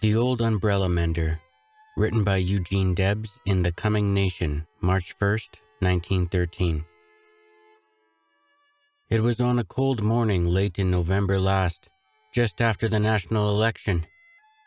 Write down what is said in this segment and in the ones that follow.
The Old Umbrella Mender, written by Eugene Debs in The Coming Nation, March 1st, 1913. It was on a cold morning late in November last, just after the national election,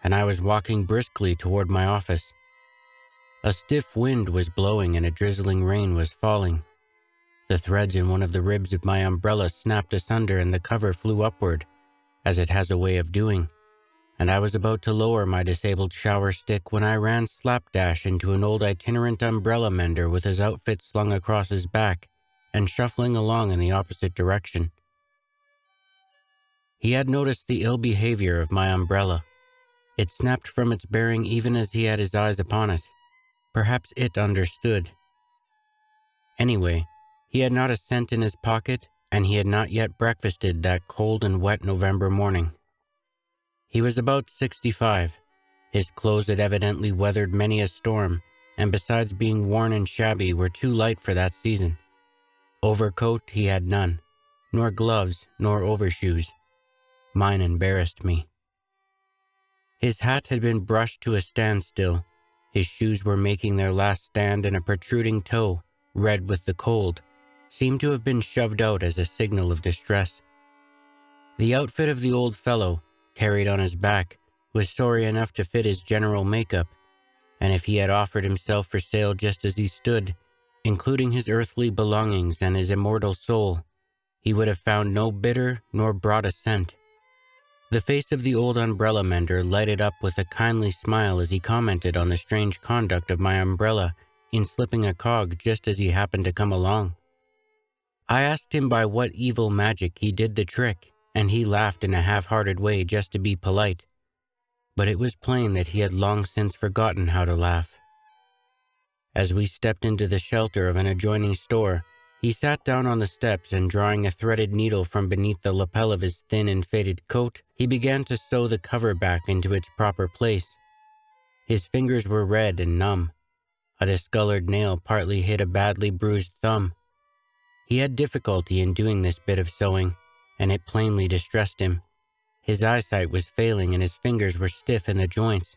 and I was walking briskly toward my office. A stiff wind was blowing and a drizzling rain was falling. The threads in one of the ribs of my umbrella snapped asunder and the cover flew upward, as it has a way of doing, and I was about to lower my disabled shower stick when I ran slapdash into an old itinerant umbrella mender with his outfit slung across his back and shuffling along in the opposite direction. He had noticed the ill behavior of my umbrella. It snapped from its bearing even as he had his eyes upon it. Perhaps it understood. Anyway, he had not a cent in his pocket, and he had not yet breakfasted that cold and wet November morning. He was about 65. His clothes had evidently weathered many a storm, and besides being worn and shabby, were too light for that season. Overcoat he had none, nor gloves, nor overshoes. Mine embarrassed me. His hat had been brushed to a standstill. His shoes were making their last stand, and a protruding toe, red with the cold, seemed to have been shoved out as a signal of distress. The outfit of the old fellow, carried on his back, was sorry enough to fit his general makeup, and if he had offered himself for sale just as he stood, including his earthly belongings and his immortal soul, he would have found no bidder nor brought a cent. The face of the old umbrella mender lighted up with a kindly smile as he commented on the strange conduct of my umbrella in slipping a cog just as he happened to come along. I asked him by what evil magic he did the trick, and he laughed in a half-hearted way just to be polite. But it was plain that he had long since forgotten how to laugh. As we stepped into the shelter of an adjoining store, he sat down on the steps and, drawing a threaded needle from beneath the lapel of his thin and faded coat, he began to sew the cover back into its proper place. His fingers were red and numb. A discolored nail partly hid a badly bruised thumb. He had difficulty in doing this bit of sewing, and it plainly distressed him. His eyesight was failing and his fingers were stiff in the joints.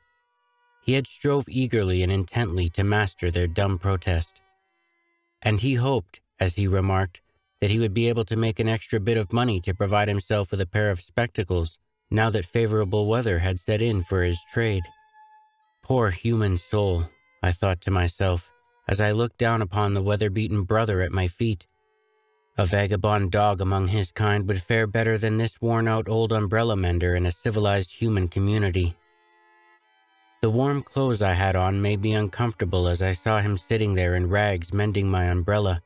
He had strove eagerly and intently to master their dumb protest. And he hoped, as he remarked, that he would be able to make an extra bit of money to provide himself with a pair of spectacles, now that favorable weather had set in for his trade. Poor human soul, I thought to myself, as I looked down upon the weather-beaten brother at my feet. A vagabond dog among his kind would fare better than this worn-out old umbrella mender in a civilized human community. The warm clothes I had on made me uncomfortable as I saw him sitting there in rags mending my umbrella.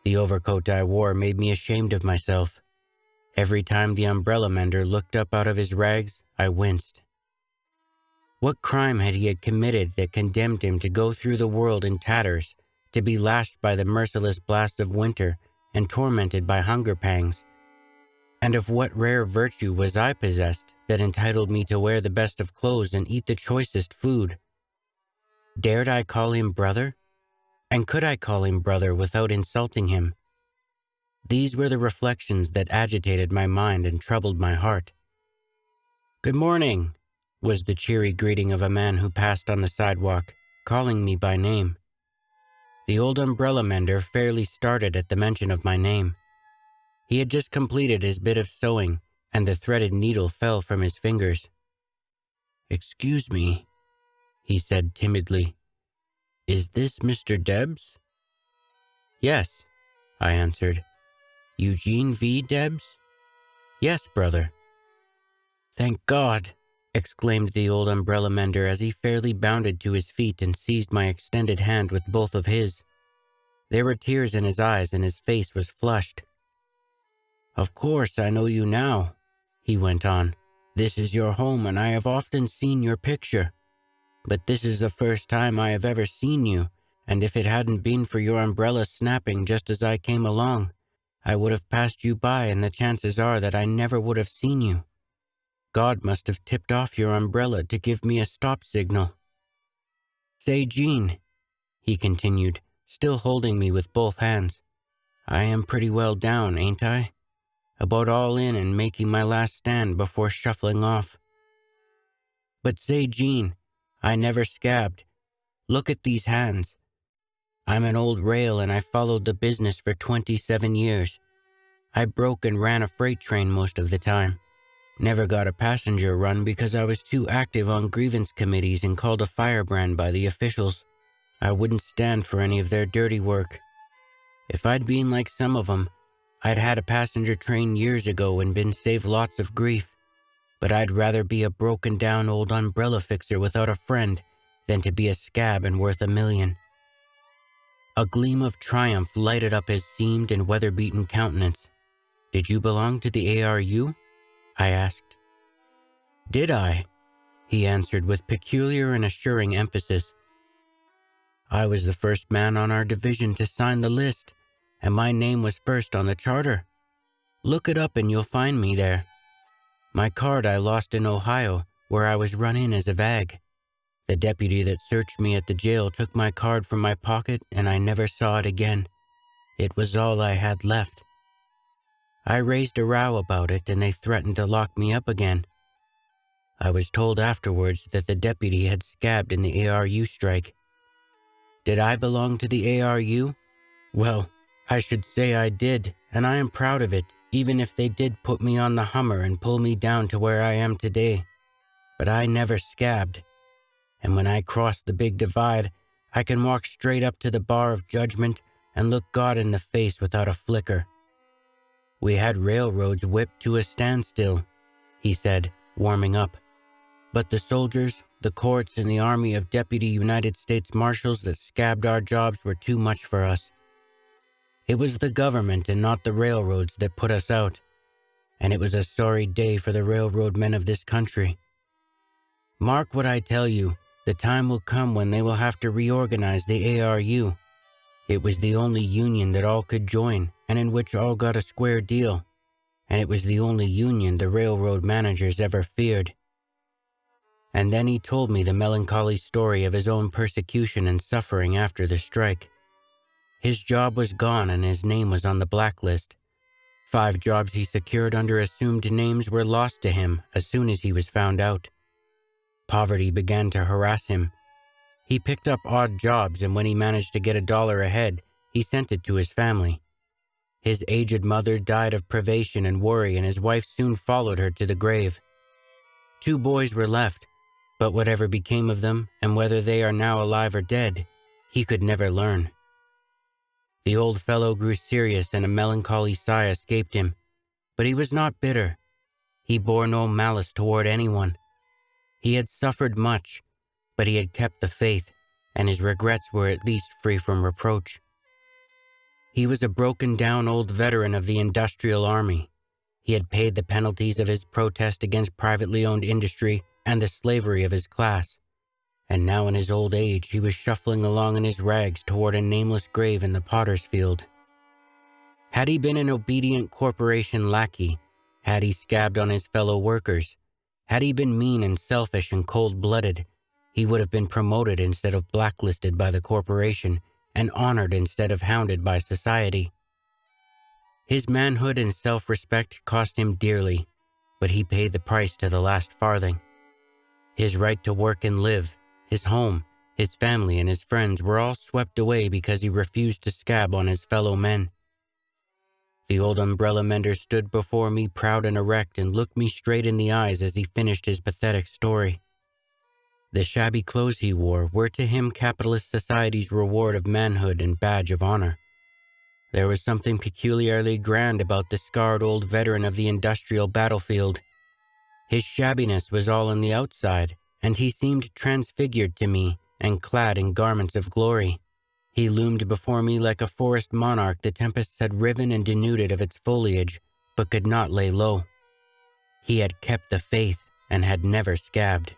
The overcoat I wore made me ashamed of myself. Every time the umbrella mender looked up out of his rags, I winced. What crime had he committed that condemned him to go through the world in tatters, to be lashed by the merciless blast of winter and tormented by hunger pangs? And of what rare virtue was I possessed that entitled me to wear the best of clothes and eat the choicest food? Dared I call him brother? And could I call him brother without insulting him? These were the reflections that agitated my mind and troubled my heart. "Good morning," was the cheery greeting of a man who passed on the sidewalk, calling me by name. The old umbrella mender fairly started at the mention of my name. He had just completed his bit of sewing, and the threaded needle fell from his fingers. "Excuse me," he said timidly. "Is this Mr. Debs?" "Yes," I answered. "Eugene V. Debs?" "Yes, brother." "Thank God!" exclaimed the old umbrella mender as he fairly bounded to his feet and seized my extended hand with both of his. There were tears in his eyes and his face was flushed. "Of course I know you now," he went on. "This is your home and I have often seen your picture. But this is the first time I have ever seen you, and if it hadn't been for your umbrella snapping just as I came along, I would have passed you by and the chances are that I never would have seen you. God must have tipped off your umbrella to give me a stop signal. Say, Gene," he continued, still holding me with both hands, "I am pretty well down, ain't I? About all in and making my last stand before shuffling off." But say, Gene, I never scabbed. Look at these hands. I'm an old rail and I followed the business for 27 years. I broke and ran a freight train most of the time. Never got a passenger run because I was too active on grievance committees and called a firebrand by the officials. I wouldn't stand for any of their dirty work. If I'd been like some of them, I'd had a passenger train years ago and been saved lots of grief. But I'd rather be a broken down old umbrella fixer without a friend than to be a scab and worth $1 million. A gleam of triumph lighted up his seamed and weather-beaten countenance. Did you belong to the ARU? I asked. Did I? He answered with peculiar and assuring emphasis. I was the first man on our division to sign the list, and my name was first on the charter. Look it up and you'll find me there. My card I lost in Ohio, where I was run in as a vag. The deputy that searched me at the jail took my card from my pocket and I never saw it again. It was all I had left. I raised a row about it and they threatened to lock me up again. I was told afterwards that the deputy had scabbed in the ARU strike. Did I belong to the ARU? Well, I should say I did, and I am proud of it, even if they did put me on the Hummer and pull me down to where I am today. But I never scabbed. And when I cross the big divide, I can walk straight up to the bar of judgment and look God in the face without a flicker. We had railroads whipped to a standstill, he said, warming up. But the soldiers, the courts, and the army of Deputy United States Marshals that scabbed our jobs were too much for us. It was the government and not the railroads that put us out, and it was a sorry day for the railroad men of this country. Mark what I tell you, the time will come when they will have to reorganize the ARU. It was the only union that all could join, and in which all got a square deal, and it was the only union the railroad managers ever feared. And then he told me the melancholy story of his own persecution and suffering after the strike. His job was gone and his name was on the blacklist. 5 jobs he secured under assumed names were lost to him as soon as he was found out. Poverty began to harass him. He picked up odd jobs, and when he managed to get $1 ahead, he sent it to his family. His aged mother died of privation and worry, and his wife soon followed her to the grave. 2 boys were left, but whatever became of them, and whether they are now alive or dead, he could never learn. The old fellow grew serious, and a melancholy sigh escaped him, but he was not bitter. He bore no malice toward anyone. He had suffered much, but he had kept the faith, and his regrets were at least free from reproach. He was a broken-down old veteran of the industrial army. He had paid the penalties of his protest against privately owned industry and the slavery of his class, and now in his old age he was shuffling along in his rags toward a nameless grave in the potter's field. Had he been an obedient corporation lackey, had he scabbed on his fellow workers, had he been mean and selfish and cold-blooded, he would have been promoted instead of blacklisted by the corporation and honored instead of hounded by society. His manhood and self-respect cost him dearly, but he paid the price to the last farthing. His right to work and live, his home, his family, and his friends were all swept away because he refused to scab on his fellow men. The old umbrella mender stood before me proud and erect and looked me straight in the eyes as he finished his pathetic story. The shabby clothes he wore were to him capitalist society's reward of manhood and badge of honor. There was something peculiarly grand about the scarred old veteran of the industrial battlefield. His shabbiness was all on the outside, and he seemed transfigured to me and clad in garments of glory. He loomed before me like a forest monarch the tempests had riven and denuded of its foliage, but could not lay low. He had kept the faith and had never scabbed.